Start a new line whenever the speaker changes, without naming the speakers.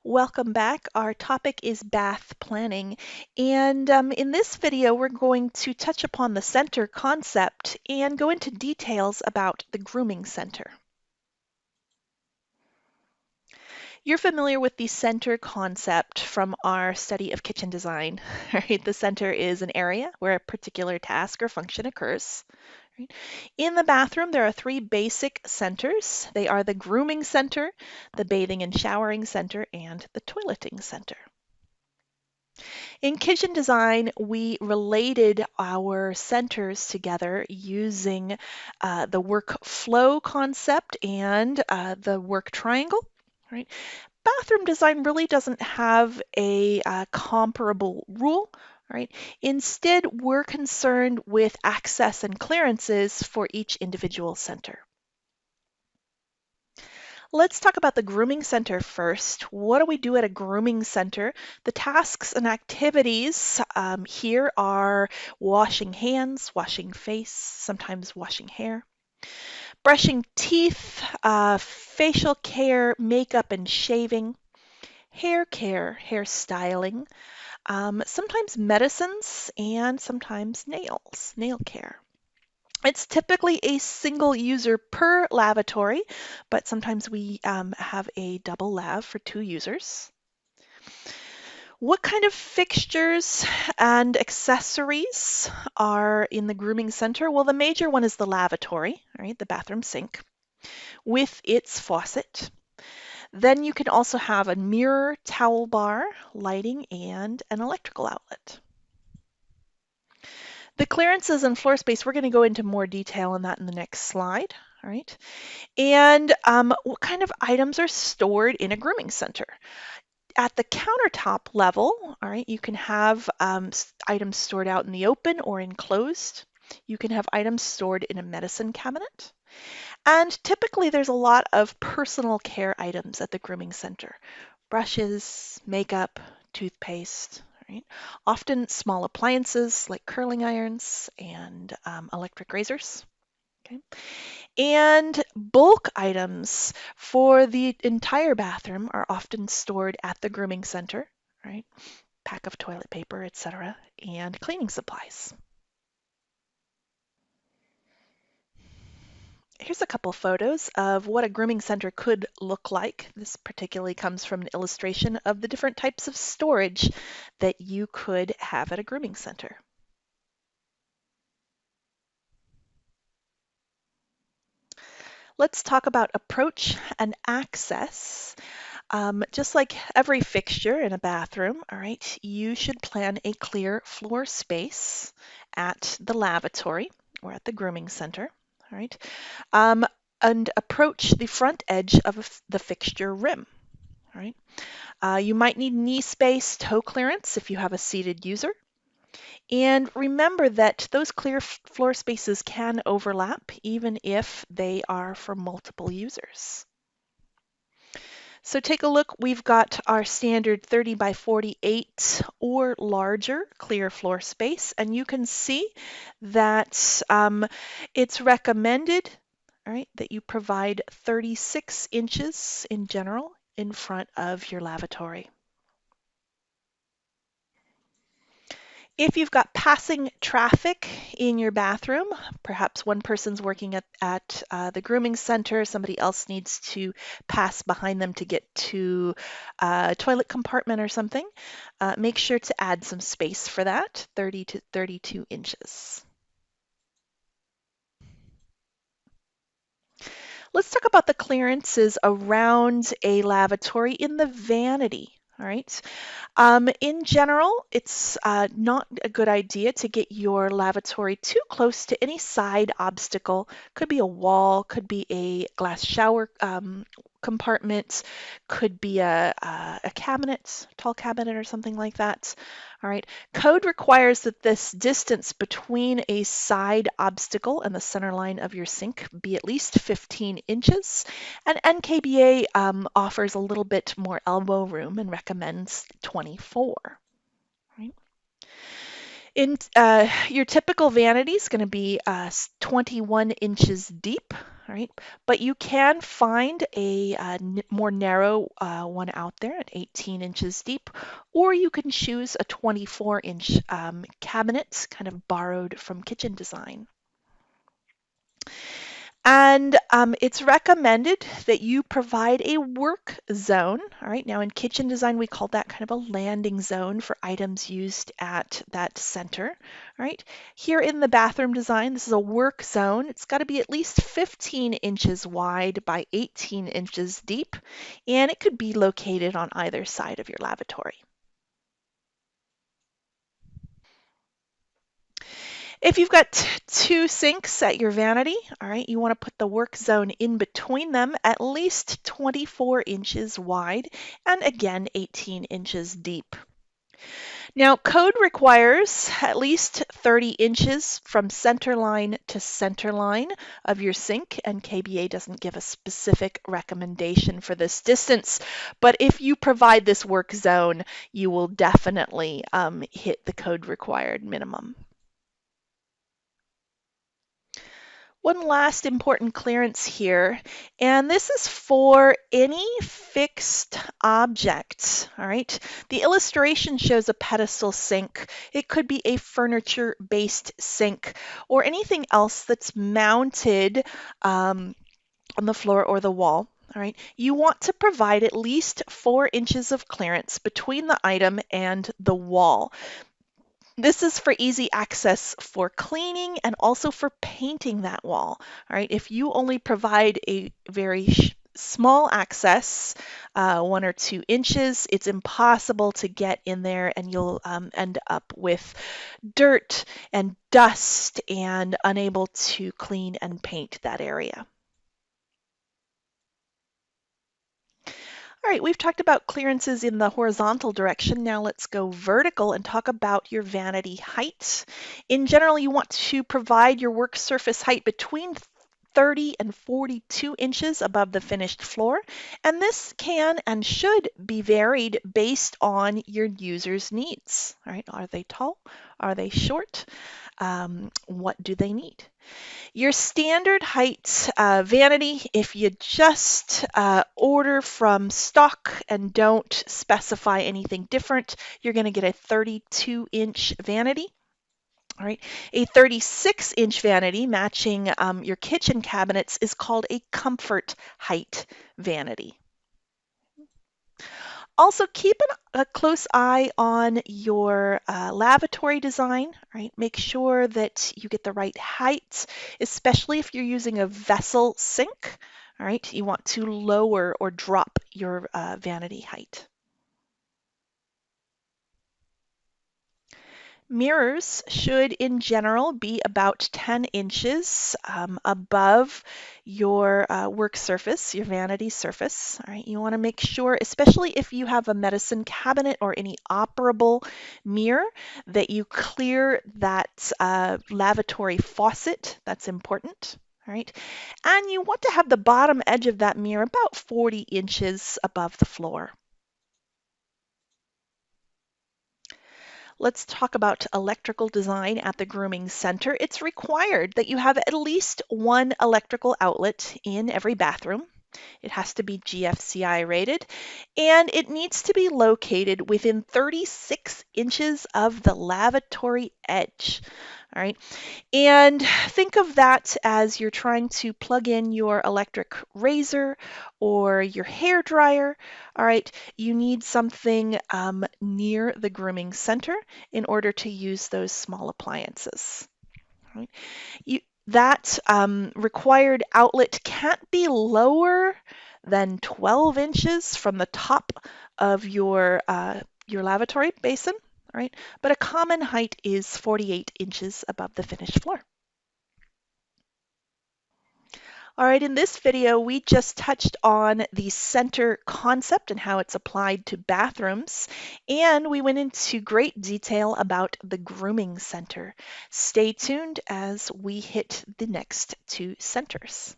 Welcome back. Our topic is bath planning. And in this video, we're going to touch upon the center concept and go into details about the grooming center. You're familiar with the center concept from our study of kitchen design, right? The center is an area where a particular task or function occurs. Right? In the bathroom, there are three basic centers. They are the grooming center, the bathing and showering center, and the toileting center. In kitchen design, we related our centers together using the work flow concept and the work triangle. Right? Bathroom design really doesn't have a comparable rule. Right? Instead, we're concerned with access and clearances for each individual center. Let's talk about the grooming center first. What do we do at a grooming center? The tasks and activities here are washing hands, washing face, sometimes washing hair, brushing teeth, facial care, makeup and shaving, hair care, hair styling, sometimes medicines, and sometimes nails, nail care. It's typically a single user per lavatory, but sometimes we have a double lav for 2 users. What kind of fixtures and accessories are in the grooming center? Well, the major one is the lavatory, right, the bathroom sink, with its faucet. Then you can also have a mirror, towel bar, lighting, and an electrical outlet. The clearances and floor space, we're going to go into more detail on that in the next slide. All right. And what kind of items are stored in a grooming center? At the countertop level, all right, you can have items stored out in the open or enclosed. You can have items stored in a medicine cabinet. And typically there's a lot of personal care items at the grooming center. Brushes, makeup, toothpaste, right? Often small appliances like curling irons and electric razors. Okay. And bulk items for the entire bathroom are often stored at the grooming center, right? Pack of toilet paper, etc., and cleaning supplies. Here's a couple photos of what a grooming center could look like. This particularly comes from an illustration of the different types of storage that you could have at a grooming center. Let's talk about approach and access. Just like every fixture in a bathroom, all right, you should plan a clear floor space at the lavatory or at the grooming center, all right, and approach the front edge of the fixture rim, all right. You might need knee space, toe clearance if you have a seated user. And remember that those clear floor spaces can overlap even if they are for multiple users. So take a look, we've got our standard 30 by 48 or larger clear floor space, and you can see that it's recommended, all right, that you provide 36 inches in general in front of your lavatory. If you've got passing traffic in your bathroom, perhaps one person's working at the grooming center, somebody else needs to pass behind them to get to a toilet compartment or something, make sure to add some space for that, 30 to 32 inches. Let's talk about the clearances around a lavatory in the vanity. All right. In general, it's not a good idea to get your lavatory too close to any side obstacle. Could be a wall, could be a glass shower compartment, could be a cabinet, tall cabinet or something like that. All right. Code requires that this distance between a side obstacle and the center line of your sink be at least 15 inches. And NKBA offers a little bit more elbow room and recommends 24. Right? In Your typical vanity is going to be 21 inches deep, all right? But you can find a more narrow one out there at 18 inches deep, or you can choose a 24-inch cabinet, kind of borrowed from kitchen design. And it's recommended that you provide a work zone. All right, now in kitchen design, we call that kind of a landing zone for items used at that center. All right, here in the bathroom design, this is a work zone. It's got to be at least 15 inches wide by 18 inches deep, and it could be located on either side of your lavatory. If you've got two sinks at your vanity, all right, you want to put the work zone in between them at least 24 inches wide and again 18 inches deep. Now, code requires at least 30 inches from center line to center line of your sink, and KBA doesn't give a specific recommendation for this distance. But if you provide this work zone, you will definitely hit the code required minimum. One last important clearance here, and this is for any fixed object, all right? The illustration shows a pedestal sink. It could be a furniture-based sink or anything else that's mounted on the floor or the wall. All right, you want to provide at least 4 inches of clearance between the item and the wall. This is for easy access for cleaning and also for painting that wall. All right, if you only provide a very small access, 1 or 2 inches, it's impossible to get in there and you'll end up with dirt and dust and unable to clean and paint that area. All right, we've talked about clearances in the horizontal direction. Now let's go vertical and talk about your vanity height. In general, you want to provide your work surface height between 30 and 42 inches above the finished floor, and this can and should be varied based on your user's needs. All right, are they tall? Are they short? What do they need? Your standard height vanity, if you just order from stock and don't specify anything different, you're going to get a 32-inch vanity. All right, a 36-inch vanity matching your kitchen cabinets is called a comfort height vanity. Also, keep a close eye on your lavatory design, right? Make sure that you get the right height, especially if you're using a vessel sink, all right? You want to lower or drop your vanity height. Mirrors should, in general, be about 10 inches above your work surface, your vanity surface. All right, you want to make sure, especially if you have a medicine cabinet or any operable mirror, that you clear that lavatory faucet. That's important. All right, and you want to have the bottom edge of that mirror about 40 inches above the floor. Let's talk about electrical design at the grooming center. It's required that you have at least one electrical outlet in every bathroom. It has to be GFCI rated, and it needs to be located within 36 inches of the lavatory edge. All right. And think of that as you're trying to plug in your electric razor or your hair dryer. All right, you need something near the grooming center in order to use those small appliances. All right. That required outlet can't be lower than 12 inches from the top of your lavatory basin. All right, but a common height is 48 inches above the finished floor. All right, in this video, we just touched on the center concept and how it's applied to bathrooms, and we went into great detail about the grooming center. Stay tuned as we hit the next two centers.